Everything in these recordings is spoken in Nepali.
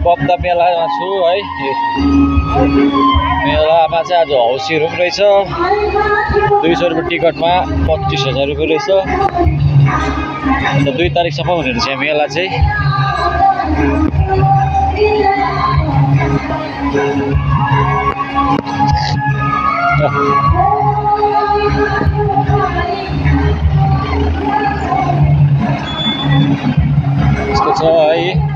बप्दा मेलामा छु है। मेलामा चाहिँ आज हौसी रुम रहेछ। 200 रुपियाँ टिकटमा 25,000 रुपियाँ रहेछ। अन्त 2 तारिकसम्म हुने रहेछ मेला चाहिँ। यस्तो छ है।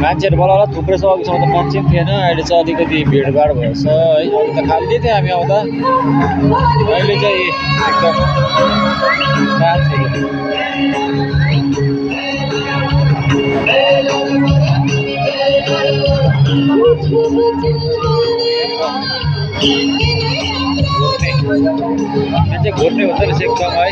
मान्छेहरू बोलाएर थुप्रै छ। अघिसम्म त मान्छे पनि थिएन, अहिले चाहिँ अलिकति भिडभाड भएछ है। अघि त खाली थियो हामी आउँदा, अहिले चाहिँ एकदम मान्छेहरू। मान्छे घुर्ने हुँदो रहेछ एकदम है।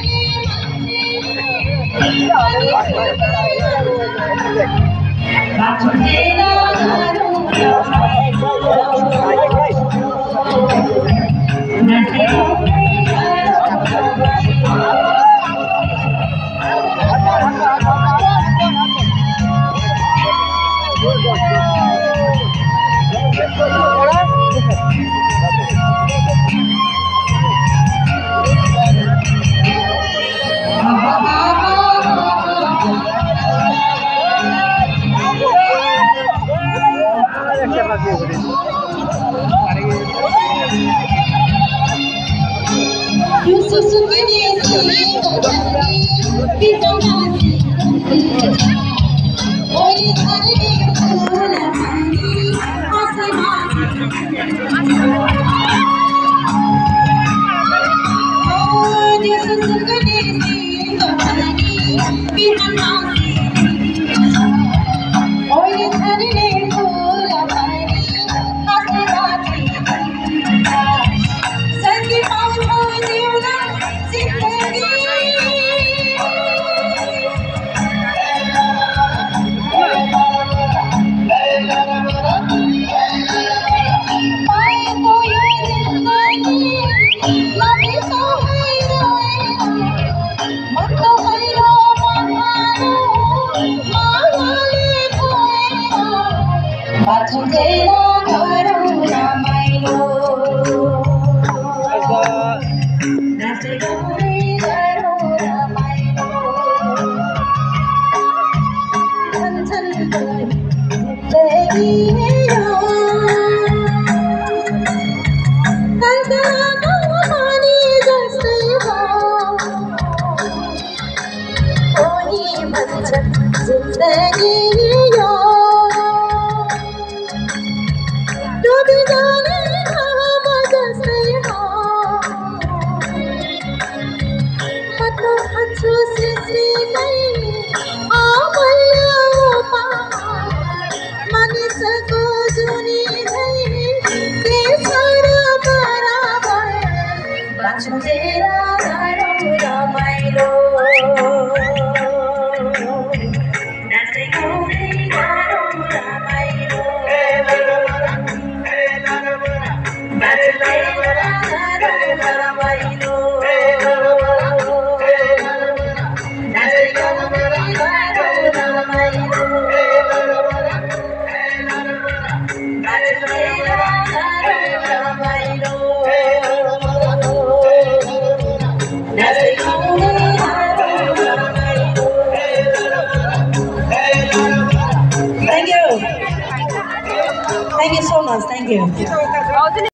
Thank you so much. Thank you.